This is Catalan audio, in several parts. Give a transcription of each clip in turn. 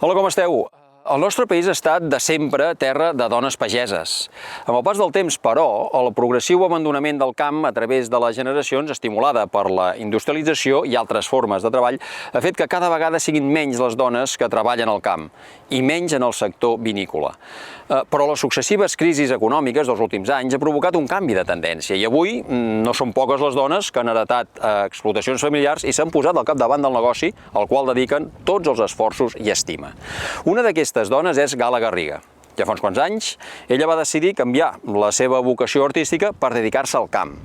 Hola, com esteu? El nostre país ha estat de sempre terra de dones pageses. Amb el pas del temps, però, el progressiu abandonament del camp a través de les generacions, estimulada per la industrialització i altres formes de treball, ha fet que cada vegada siguin menys les dones que treballen al camp, i menys en el sector vinícola. Però les successives crisis econòmiques dels últims anys ha provocat un canvi de tendència i avui no són poques les dones que han heretat explotacions familiars i s'han posat al capdavant del negoci al qual dediquen tots els esforços i estima. Una d'aquestes dones és Gala Garriga. Ja fa uns quants anys, ella va decidir canviar la seva vocació artística per dedicar-se al camp.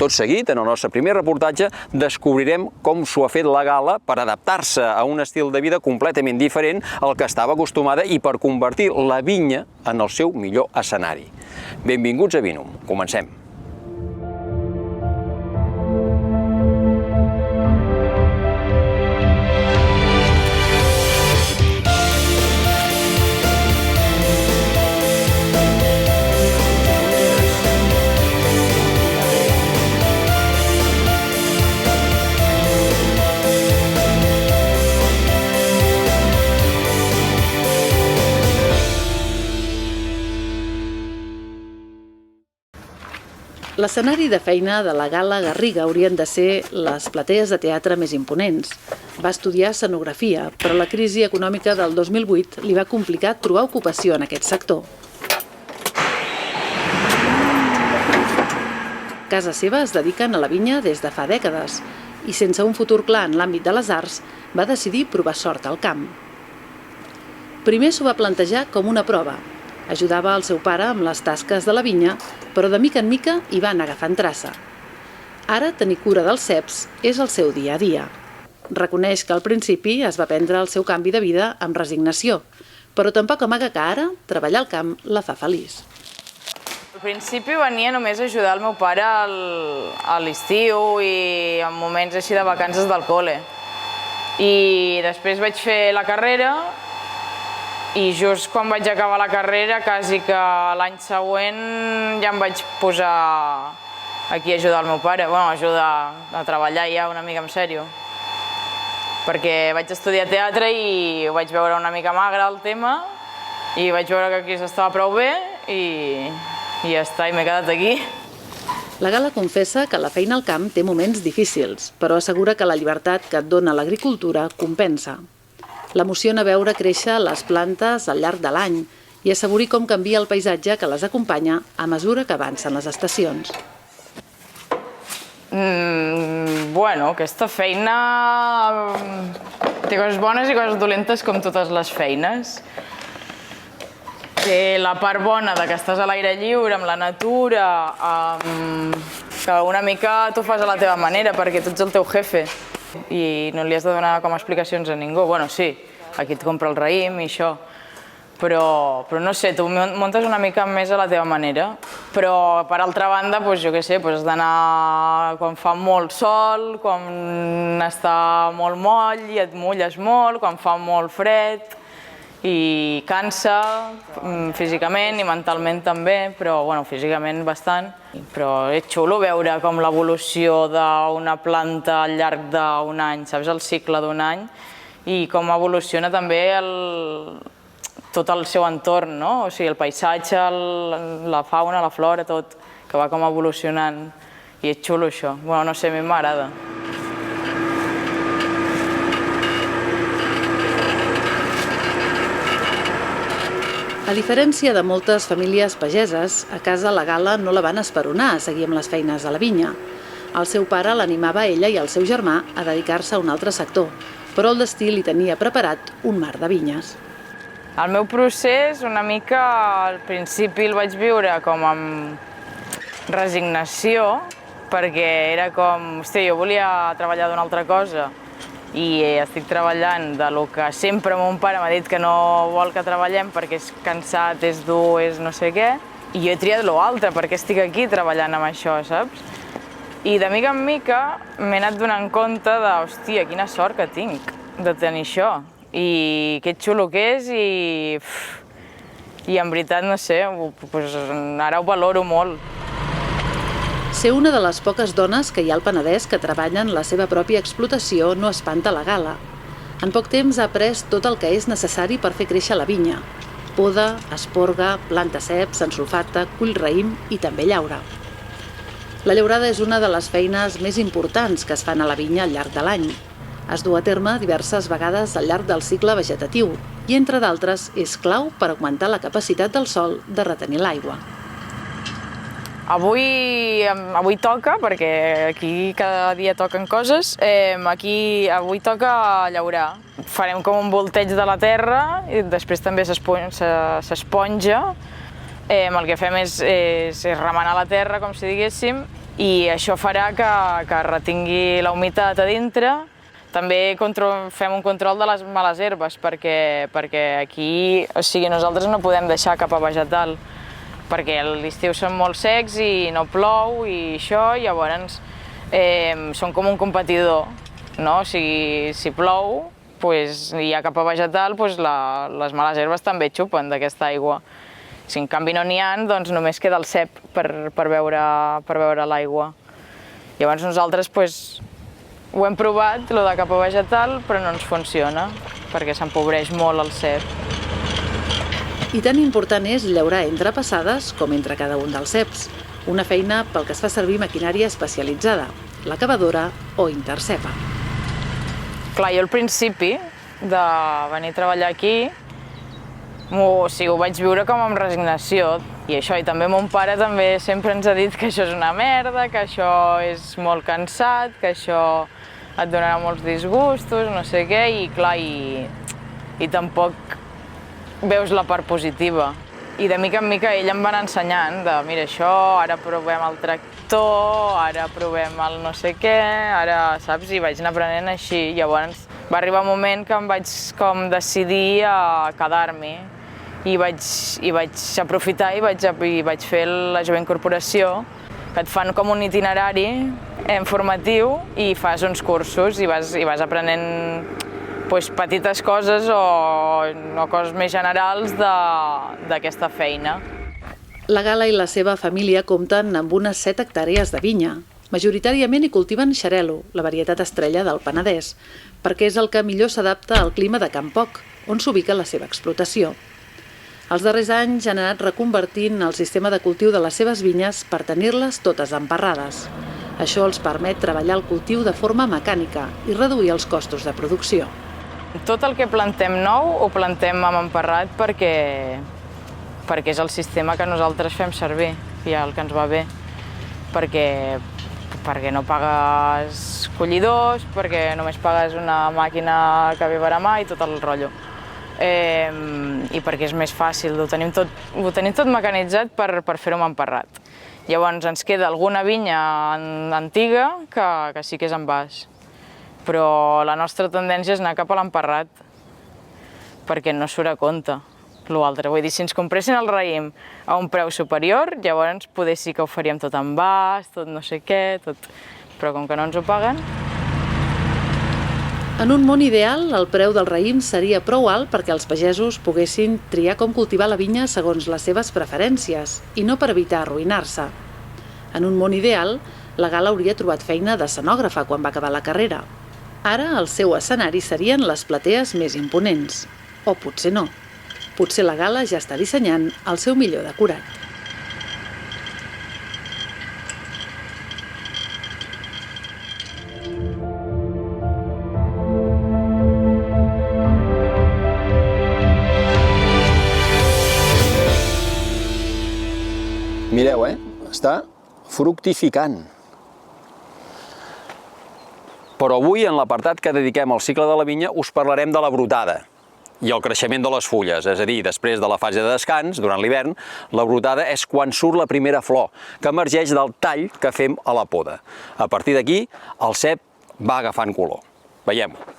Tot seguit, en el nostre primer reportatge, descobrirem com s'ho ha fet la Gala per adaptar-se a un estil de vida completament diferent al que estava acostumada i per convertir la vinya en el seu millor escenari. Benvinguts a Vinum. Comencem. L'escenari de feina de la Gala Garriga haurien de ser les platees de teatre més imponents. Va estudiar escenografia, però la crisi econòmica del 2008 li va complicar trobar ocupació en aquest sector. Casa seva es dediquen a la vinya des de fa dècades i sense un futur clar en l'àmbit de les arts va decidir provar sort al camp. Primer s'ho va plantejar com una prova. Ajudava el seu pare amb les tasques de la vinya, però de mica en mica hi van agafant traça. Ara tenir cura dels ceps és el seu dia a dia. Reconeix que al principi es va prendre el seu canvi de vida amb resignació, però tampoc amaga que ara treballar al camp la fa feliç. Al principi venia només a ajudar el meu pare a l'estiu i en moments així de vacances del col·le. I després vaig fer la carrera i just quan vaig acabar la carrera, quasi que l'any següent ja em vaig posar aquí a ajudar el meu pare, bueno, ajudar a treballar ja una mica en sèrio. Perquè vaig estudiar teatre i ho vaig veure una mica magre el tema i vaig veure que aquí s'estava prou bé i ja està, i m'he quedat aquí. La Gala confessa que la feina al camp té moments difícils, però assegura que la llibertat que et dona l'agricultura compensa. L'emociona veure créixer les plantes al llarg de l'any i assaborir com canvia el paisatge que les acompanya a mesura que avancen les estacions. Bueno, aquesta feina té coses bones i coses dolentes com totes les feines. Té la part bona de que estàs a l'aire lliure, amb la natura, que una mica t'ho fas a la teva manera perquè tu ets el teu jefe i no li has de donar com a explicacions a ningú. Bueno, sí, aquí et compra el raïm i això, però no sé, tu muntes una mica més a la teva manera. Però, per altra banda, jo què sé, has d'anar quan fa molt sol, quan està molt moll i et mulles molt, quan fa molt fred i cansa físicament i mentalment també, però físicament bastant. Però és xulo veure com l'evolució d'una planta al llarg d'un any, saps, el cicle d'un any, i com evoluciona també tot el seu entorn, no? O sigui, el paisatge, la fauna, la flora, tot, que va com evolucionant. I és xulo això. Bueno, no sé, a mi m'agrada. A diferència de moltes famílies pageses, a casa la Gala no la van esperonar a seguir amb les feines a la vinya. El seu pare l'animava a ella i al seu germà a dedicar-se a un altre sector, però el destí li tenia preparat un mar de vinyes. El meu procés, una mica, al principi el vaig viure com amb resignació, perquè era com, hòstia, jo volia treballar d'una altra cosa i estic treballant de lo que sempre mon pare m'ha dit que no vol que treballem perquè és cansat, és dur, és no sé què, i jo he triat l'altre perquè estic aquí treballant amb això, saps? I de mica en mica m'he anat donant compte de, hòstia, quina sort que tinc de tenir això i que xulo que és i en veritat, no sé, ara ho valoro molt. Ser una de les poques dones que hi ha al Penedès que treballen la seva pròpia explotació no espanta la Gala. En poc temps ha après tot el que és necessari per fer créixer la vinya. Poda, esporga, planta ceps, ensulfata, cull raïm i també llaura. La llaurada és una de les feines més importants que es fan a la vinya al llarg de l'any. Es du a terme diverses vegades al llarg del cicle vegetatiu i, entre d'altres, és clau per augmentar la capacitat del sòl de retenir l'aigua. Avui toca, perquè aquí cada dia toquen coses, avui toca llaurar. Farem com un volteig de la terra i després també s'esponja. El que fem és remenar la terra, com si diguéssim, i això farà que retingui la humitat a dintre. També fem un control de les males herbes, perquè aquí, nosaltres no podem deixar cap a vegetal, perquè a l'estiu són molt secs i no plou i això, llavors són com un competidor, no? O sigui, si plou i hi ha cap a vegetal, les males herbes també xupen d'aquesta aigua. Si en canvi no n'hi ha, doncs només queda el cep per beure l'aigua. Llavors nosaltres ho hem provat, el de cap a vegetal, però no ens funciona, perquè s'empobreix molt el cep. I tan important és llaurar entre passades com entre cada un dels ceps, una feina pel que es fa servir maquinària especialitzada, la cavadora o intercepa. Clar, jo al principi de venir a treballar aquí ho vaig viure com amb resignació. I també mon pare també sempre ens ha dit que això és una merda, que això és molt cansat, que això et donarà molts disgustos, no sé què, i clar, i tampoc veus la part positiva. I de mica en mica ell em va anar ensenyant de mira això, ara provem el tractor, ara provem el no sé què, ara, saps? I vaig anar aprenent així. Llavors va arribar un moment que em vaig com decidir a quedar-m'hi i vaig aprofitar i vaig fer la Jovent Corporació, que et fan com un itinerari formatiu i fas uns cursos i vas aprenent petites coses o coses més generals d'aquesta feina. La Gala i la seva família compten amb unes 7 hectàrees de vinya. Majoritàriament hi cultiven xarel·lo, la varietat estrella del Penedès, perquè és el que millor s'adapta al clima de Can Poc, on s'ubica la seva explotació. Els darrers anys han anat reconvertint el sistema de cultiu de les seves vinyes per tenir-les totes emparrades. Això els permet treballar el cultiu de forma mecànica i reduir els costos de producció. Tot el que plantem nou ho plantem amb emparrat perquè és el sistema que nosaltres fem servir i el que ens va bé. Perquè no pagues collidors, perquè només pagues una màquina que ve veremar i tot el rotllo. I perquè és més fàcil, ho tenim tot mecanitzat per fer-ho amb emparrat. Llavors ens queda alguna vinya antiga que sí que és en vas. Però la nostra tendència és anar cap a l'emparrat, perquè no surt a compte l'altre. Vull dir, si ens compressin el raïm a un preu superior, llavors poder sí que ho faríem tot en vas, tot no sé què, però com que no ens ho paguen... En un món ideal, el preu del raïm seria prou alt perquè els pagesos poguessin triar com cultivar la vinya segons les seves preferències i no per evitar arruïnar-se. En un món ideal, la Gala hauria trobat feina d'escenògrafa quan va acabar la carrera. Ara el seu escenari serien les platees més imponents. O potser no. Potser la Gala ja està dissenyant el seu millor decorat. Mireu, està fructificant. Però avui, en l'apartat que dediquem al cicle de la vinya, us parlarem de la brotada i el creixement de les fulles, és a dir, després de la fase de descans, durant l'hivern, la brotada és quan surt la primera flor, que emergeix del tall que fem a la poda. A partir d'aquí, el cep va agafant color. Veiem-ho.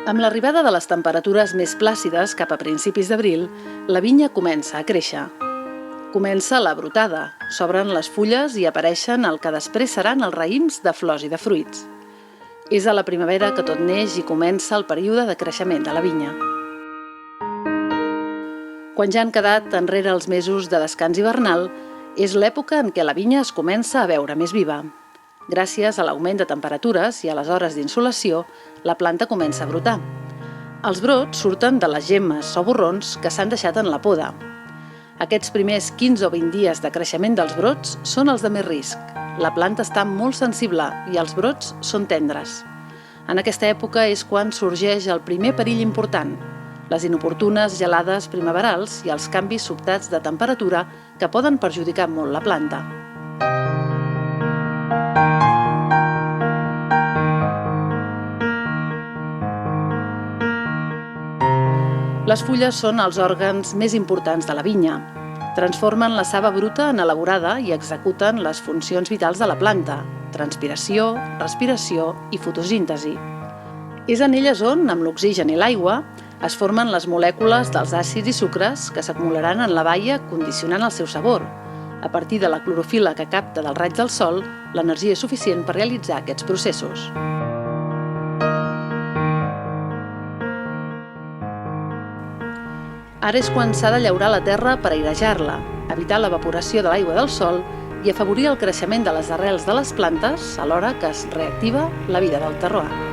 Amb l'arribada de les temperatures més plàcides cap a principis d'abril, la vinya comença a créixer. Comença la brotada, s'obren les fulles i apareixen el que després seran els raïms de flors i de fruits. És a la primavera que tot neix i comença el període de creixement de la vinya. Quan ja han quedat enrere els mesos de descans hivernal, és l'època en què la vinya es comença a veure més viva. Gràcies a l'augment de temperatures i a les hores d'insolació, la planta comença a brotar. Els brots surten de les gemmes o borrons que s'han deixat en la poda. Aquests primers 15 o 20 dies de creixement dels brots són els de més risc. La planta està molt sensible i els brots són tendres. En aquesta època és quan sorgeix el primer perill important, les inoportunes gelades primaverals i els canvis sobtats de temperatura que poden perjudicar molt la planta. Les fulles són els òrgans més importants de la vinya. Transformen la saba bruta en elaborada i executen les funcions vitals de la planta: transpiració, respiració i fotosíntesi. És en elles on, amb l'oxigen i l'aigua, es formen les molècules dels àcids i sucres que s'acumularan en la baia condicionant el seu sabor. A partir de la clorofil·la que capta del raig del sol, l'energia és suficient per realitzar aquests processos. Ara és quan s'ha de llaurar la terra per airejar-la, evitar l'evaporació de l'aigua del sol i afavorir el creixement de les arrels de les plantes alhora que es reactiva la vida del terroir.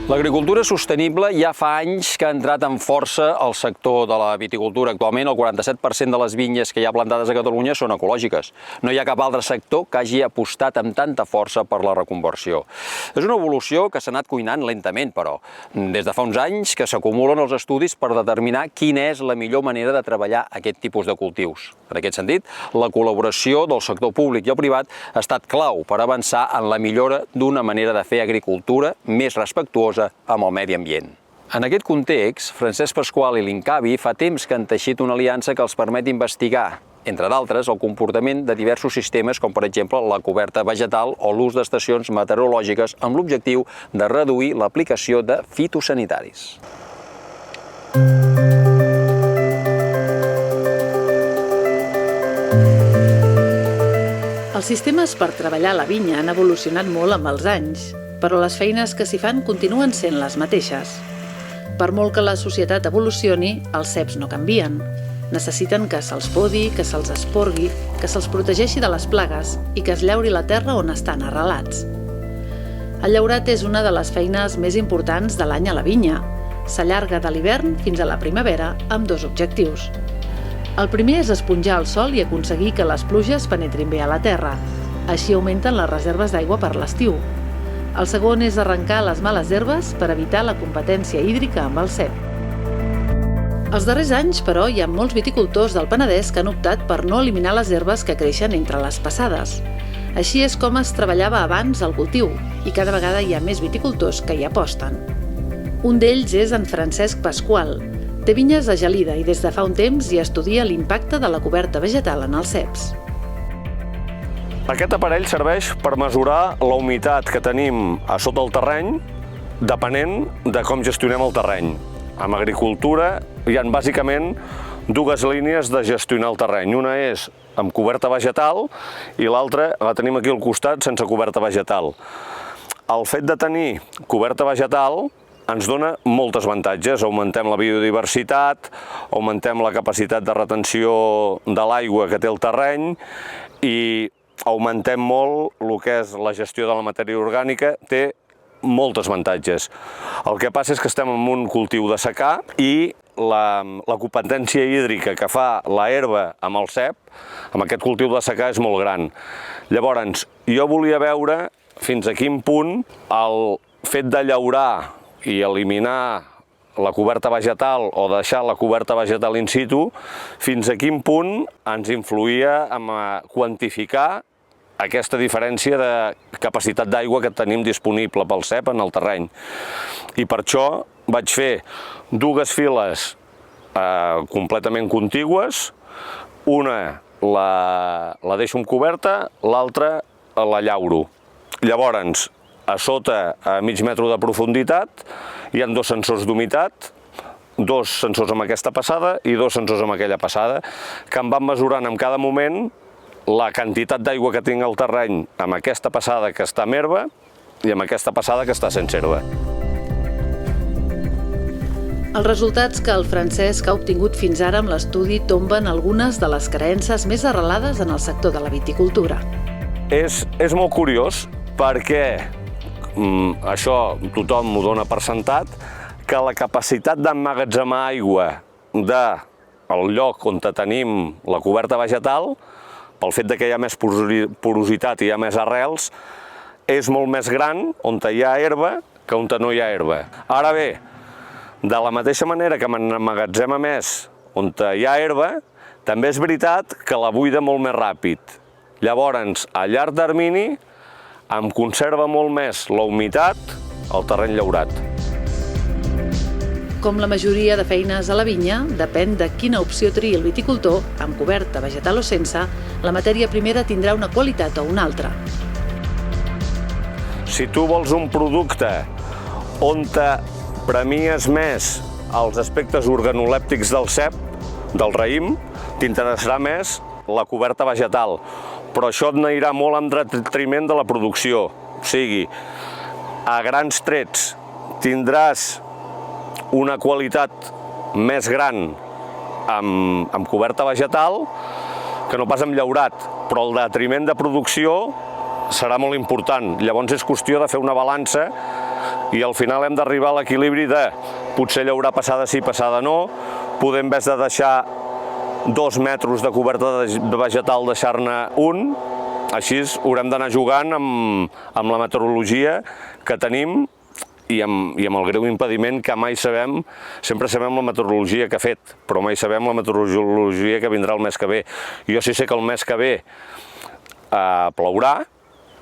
L'agricultura sostenible ja fa anys que ha entrat amb força al sector de la viticultura. Actualment, el 47% de les vinyes que hi ha plantades a Catalunya són ecològiques. No hi ha cap altre sector que hagi apostat amb tanta força per la reconversió. És una evolució que s'ha anat cuinant lentament, però. Des de fa uns anys que s'acumulen els estudis per determinar quina és la millor manera de treballar aquest tipus de cultius. En aquest sentit, la col·laboració del sector públic i el privat ha estat clau per avançar en la millora d'una manera de fer agricultura més respectuosa amb el medi ambient. En aquest context, Francesc Pasqual i l'Incavi fa temps que han teixit una aliança que els permet investigar, entre d'altres, el comportament de diversos sistemes, com per exemple la coberta vegetal o l'ús d'estacions meteorològiques amb l'objectiu de reduir l'aplicació de fitosanitaris. Els sistemes per treballar la vinya han evolucionat molt amb els anys, però les feines que s'hi fan continuen sent les mateixes. Per molt que la societat evolucioni, els ceps no canvien. Necessiten que se'ls podi, que se'ls esporgui, que se'ls protegeixi de les plagues i que es llauri la terra on estan arrelats. El llaurat és una de les feines més importants de l'any a la vinya. S'allarga de l'hivern fins a la primavera amb dos objectius. El primer és esponjar el sòl i aconseguir que les pluges penetrin bé a la terra. Així augmenten les reserves d'aigua per l'estiu. El segon és arrencar les males herbes per evitar la competència hídrica amb el cep. Els darrers anys, però, hi ha molts viticultors del Penedès que han optat per no eliminar les herbes que creixen entre les passades. Així és com es treballava abans el cultiu, i cada vegada hi ha més viticultors que hi aposten. Un d'ells és en Francesc Pasqual. Té vinyes a Gelida i des de fa un temps hi estudia l'impacte de la coberta vegetal en els ceps. Aquest aparell serveix per mesurar la humitat que tenim a sota el terreny depenent de com gestionem el terreny. En agricultura hi ha bàsicament dues línies de gestionar el terreny. Una és amb coberta vegetal i l'altra la tenim aquí al costat sense coberta vegetal. el fet de tenir coberta vegetal ens dona molts avantatges. Augmentem la biodiversitat, augmentem la capacitat de retenció de l'aigua que té el terreny i augmentem molt el que és la gestió de la matèria orgànica, té molts avantatges. El que passa és que estem en un cultiu de secà i la competència hídrica que fa la herba amb el cep, amb aquest cultiu de secà, és molt gran. Llavors, jo volia veure fins a quin punt el fet de llaurar i eliminar la coberta vegetal o deixar la coberta vegetal in situ, fins a quin punt ens influïa en quantificar aquesta diferència de capacitat d'aigua que tenim disponible pel cep en el terreny. I per això vaig fer dues files completament contigües, una la deixo amb coberta, l'altra la llauro. Llavors, a sota, a mig metre de profunditat, hi ha dos sensors d'humitat, dos sensors amb aquesta passada i dos sensors amb aquella passada, que em van mesurant en cada moment la quantitat d'aigua que tinc al terreny amb aquesta passada que està amb herba i amb aquesta passada que està sense herba. Els resultats que el Francesc ha obtingut fins ara amb l'estudi tomben algunes de les creences més arrelades en el sector de la viticultura. És molt curiós perquè això tothom ho dona per sentat, que la capacitat d'emmagatzemar aigua del lloc on tenim la coberta vegetal, pel fet que hi ha més porositat i hi ha més arrels, és molt més gran on hi ha herba que on no hi ha herba. Ara bé, de la mateixa manera que m'emmagatzema més on hi ha herba, també és veritat que la buida molt més ràpid. Llavors, a llarg termini, em conserva molt més la humitat al terreny llaurat. Com la majoria de feines a la vinya, depèn de quina opció triï el viticultor, amb coberta, vegetal o sense, la matèria primera tindrà una qualitat o una altra. Si tu vols un producte on premies més els aspectes organolèptics del cep, del raïm, t'interessarà més la coberta vegetal, però això et anirà molt en detriment de la producció. O sigui, a grans trets tindràs una qualitat més gran amb coberta vegetal que no pas amb llaurat, però el detriment de producció serà molt important. Llavors és qüestió de fer una balança i al final hem d'arribar a l'equilibri de potser llaurar passada sí, passada no, poder en vez de deixar 2 metres de coberta vegetal deixar-ne un, així haurem d'anar jugant amb la meteorologia que tenim i amb el greu impediment que mai sabem, sempre sabem la meteorologia que ha fet, però mai sabem la meteorologia que vindrà el mes que ve. Jo sí sé que el mes que ve plourà,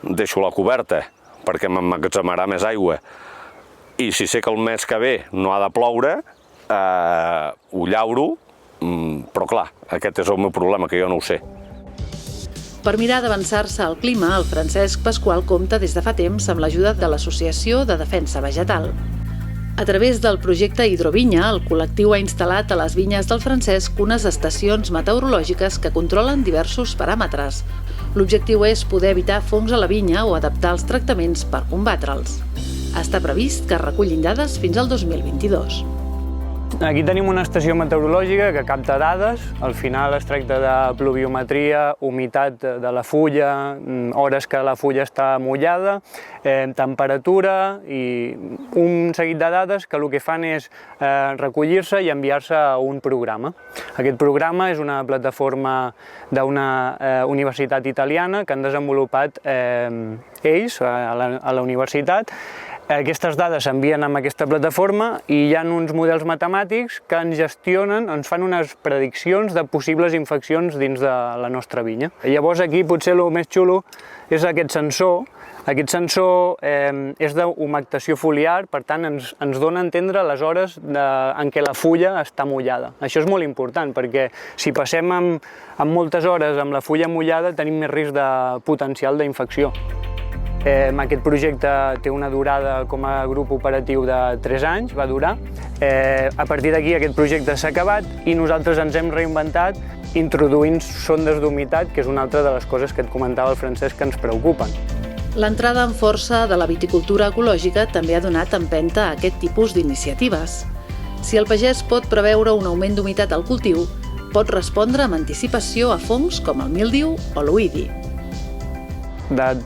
deixo la coberta perquè m'emmagatzemarà més aigua, i si sé que el mes que ve no ha de ploure, ho llauro, però clar, aquest és el meu problema, que jo no ho sé. Per mirar d'avançar-se al clima, el Francesc Pasqual compta des de fa temps amb l'ajuda de l'Associació de Defensa Vegetal. A través del projecte Hidrovinya, el col·lectiu ha instal·lat a les vinyes del Francesc unes estacions meteorològiques que controlen diversos paràmetres. L'objectiu és poder evitar fongs a la vinya o adaptar els tractaments per combatre'ls. Està previst que recullin dades fins al 2022. Aquí tenim una estació meteorològica que capta dades. Al final es tracta de pluviometria, humitat de la fulla, hores que la fulla està mullada, temperatura i un seguit de dades que el que fan és recollir-se i enviar-se a un programa. Aquest programa és una plataforma d'una universitat italiana que han desenvolupat ells a la universitat. Aquestes dades s'envien amb aquesta plataforma i hi ha uns models matemàtics que ens gestionen, ens fan unes prediccions de possibles infeccions dins de la nostra vinya. Llavors aquí potser el més xulo és aquest sensor. Aquest sensor és d'humectació foliar, per tant ens dona a entendre les hores en què la fulla està mullada. Això és molt important perquè si passem amb moltes hores amb la fulla mullada tenim més risc de potencial d'infecció. Aquest projecte té una durada com a grup operatiu de 3 anys, va durar. A partir d'aquí aquest projecte s'ha acabat i nosaltres ens hem reinventat introduint sondes d'humitat, que és una altra de les coses que et comentava el Francesc que ens preocupen. L'entrada en força de la viticultura ecològica també ha donat empenta a aquest tipus d'iniciatives. Si el pagès pot preveure un augment d'humitat al cultiu, pot respondre amb anticipació a fongs com el míldiu o l'oïdi.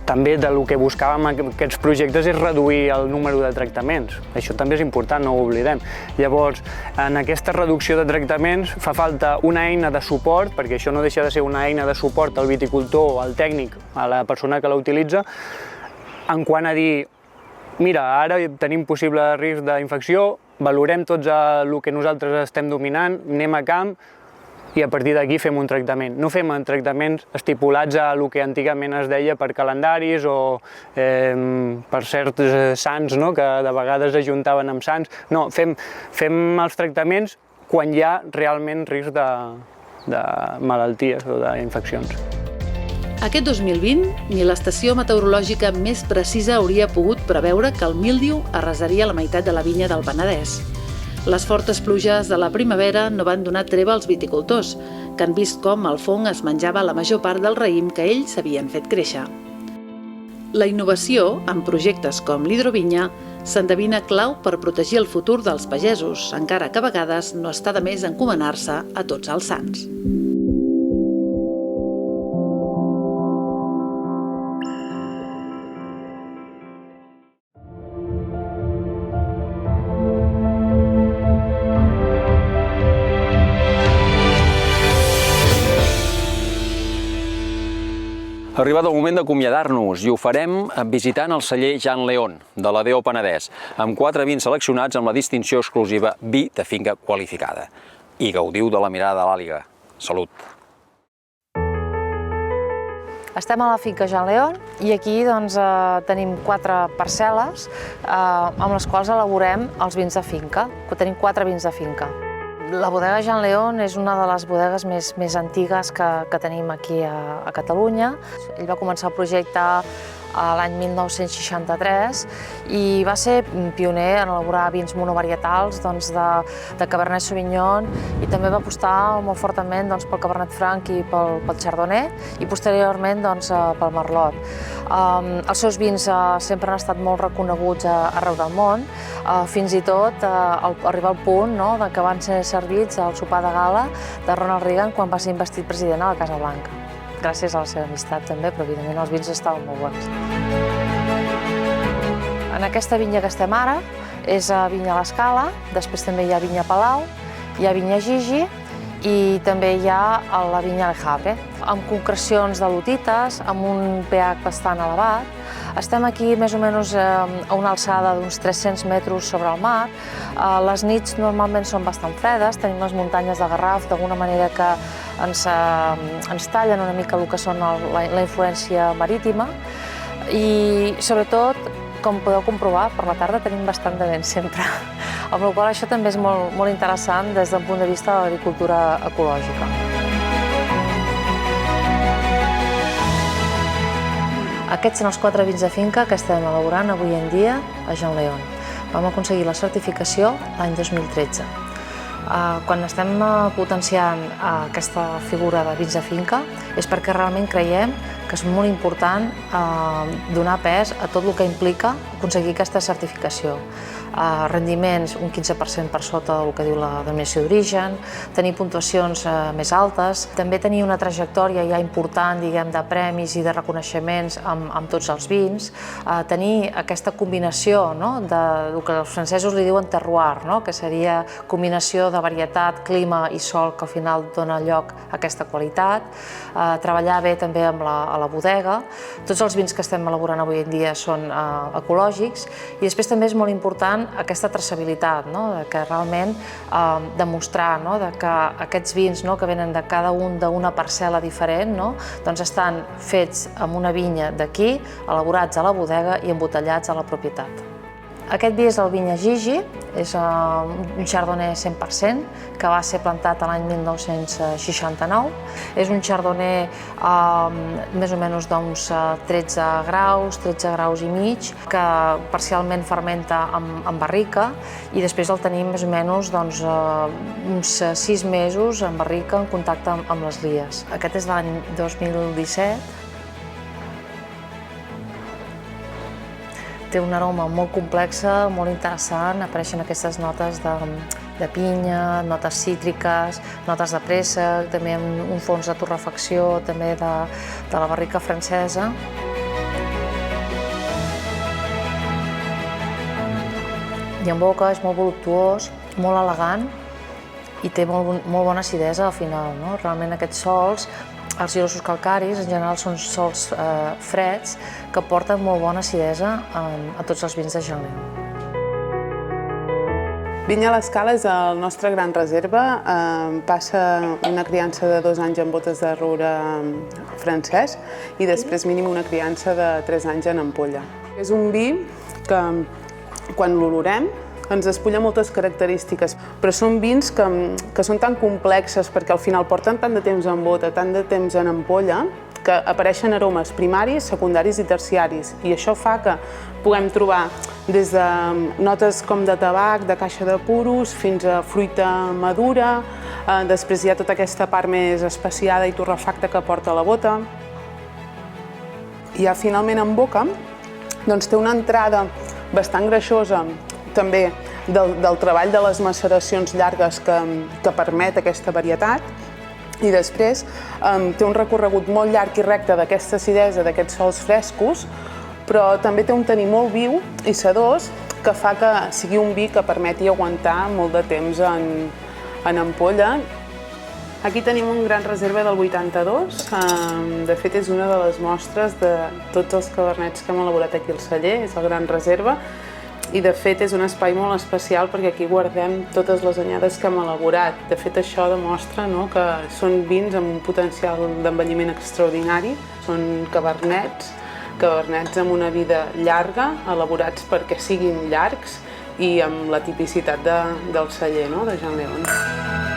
També del que buscàvem en aquests projectes és reduir el número de tractaments. Això també és important, no ho oblidem. Llavors, en aquesta reducció de tractaments fa falta una eina de suport, perquè això no deixa de ser una eina de suport al viticultor, al tècnic, a la persona que la utilitza, en quant a dir, mira, ara tenim possible risc d'infecció, valorem tots el que nosaltres estem dominant, anem a camp, i a partir d'aquí fem un tractament. No fem tractaments estipulats a el que antigament es deia per calendaris o per certs sants, que de vegades ajuntaven amb sants. No, fem els tractaments quan hi ha realment risc de malalties o d'infeccions. Aquest 2020, ni l'estació meteorològica més precisa hauria pogut preveure que el míldiu arrasaria la meitat de la vinya del Penedès. Les fortes pluges de la primavera no van donar treva als viticultors, que han vist com el fong es menjava la major part del raïm que ells havien fet créixer. La innovació, en projectes com l'hidrovinya, s'endevina clau per protegir el futur dels pagesos, encara que a vegades no està de més encomanar-se a tots els sants. Ha arribat el moment d'acomiadar-nos i ho farem visitant el celler Jean León, de la DO Penedès, amb 4 vins seleccionats amb la distinció exclusiva Vi de finca qualificada. I gaudiu de la mirada de l'àliga. Salut! Estem a la finca Jean León i aquí tenim 4 parcel·les amb les quals elaborem els vins de finca. Tenim 4 vins de finca. La bodega Jean León és una de les bodegues més antigues que tenim aquí a Catalunya. Ell va començar el projecte l'any 1963 i va ser pioner en elaborar vins monovarietals de Cabernet Sauvignon i també va apostar molt fortament pel Cabernet Franc i pel Chardonnay i posteriorment pel Merlot. Els seus vins sempre han estat molt reconeguts arreu del món, fins i tot arribar al punt que van ser servits al sopar de gala de Ronald Reagan quan va ser investit president a la Casa Blanca. Gràcies a la seva amistat també, però evidentment els vins estaven molt bons. En aquesta vinya que estem ara és vinya a l'Escala, després també hi ha vinya Palau, hi ha vinya Gigi i també hi ha la vinya Le Havre, amb concrecions de lutites, amb un pH bastant elevat. Estem aquí més o menys a una alçada d'uns 300 metres sobre el mar. Les nits normalment són bastant fredes, tenim les muntanyes de Garraf, d'alguna manera que ens tallen una mica el que són la influència marítima i sobretot, com podeu comprovar, per la tarda tenim bastant de vent sempre, amb la qual cosa això també és molt interessant des del punt de vista de l'agricultura ecològica. Aquests són els 4 vins de finca que estem elaborant avui en dia a Jean León. Vam aconseguir la certificació l'any 2013. Quan estem potenciant aquesta figura de vins de finca és perquè realment creiem que és molt important donar pes a tot el que implica aconseguir aquesta certificació. Rendiments un 15% per sota del que diu la denominació d'origen, tenir puntuacions més altes, també tenir una trajectòria ja important de premis i de reconeixements amb tots els vins, tenir aquesta combinació del que els francesos li diuen terroir, que seria combinació de varietat, clima i sol que al final dona lloc a aquesta qualitat, treballar bé també amb la bodega. Tots els vins que estem elaborant avui en dia són ecològics i després també és molt important aquesta traçabilitat, que realment demostrar que aquests vins que venen de cada un d'una parcel·la diferent estan fets amb una vinya d'aquí, elaborats a la bodega i embotellats a la propietat. Aquest vi és el vinya Gigi, és un chardonnay 100% que va ser plantat l'any 1969. És un chardonnay més o menys d'uns 13 graus i mig, que parcialment fermenta amb barrica i després el tenim més o menys uns 6 mesos en barrica en contacte amb les lies. Aquest és de l'any 2017. té un aroma molt complexa, molt interessant, apareixen aquestes notes de pinya, notes cítriques, notes de préssec, també un fons de torrefacció, també de la barrica francesa. I en boca és molt voluptuós, molt elegant i té molt bona acidesa al final. Realment aquests sòls argilosos calcaris en general són sòls freds que porten molt bona acidesa a tots els vins de Jean Léon. Vinya a l'Escala és el nostre gran reserva. Passa una criança de 2 anys en botes de roure francès i després mínim una criança de 3 anys en ampolla. És un vi que quan l'olorem ens despulla moltes característiques, però són vins que són tan complexes perquè al final porten tant de temps en bota, tant de temps en ampolla, que apareixen aromes primaris, secundaris i terciaris. I això fa que puguem trobar des de notes com de tabac, de caixa de puros, fins a fruita madura. Després hi ha tota aquesta part més especiada i torrefacta que porta la bota. I ja finalment en boca doncs té una entrada bastant greixosa també del treball de les maceracions llargues que permet aquesta varietat i després té un recorregut molt llarg i recte d'aquesta acidesa, d'aquests sòls frescos, però també té un taní molt viu i sedós que fa que sigui un vi que permeti aguantar molt de temps en ampolla. Aquí tenim un gran reserva del 82, de fet és una de les mostres de tots els cabernets que hem elaborat aquí al celler, és el gran reserva, i de fet és un espai molt especial perquè aquí guardem totes les anyades que hem elaborat. De fet això demostra que són vins amb un potencial d'envelliment extraordinari, són cabernets amb una vida llarga, elaborats perquè siguin llargs i amb la tipicitat del celler de Jean Léon.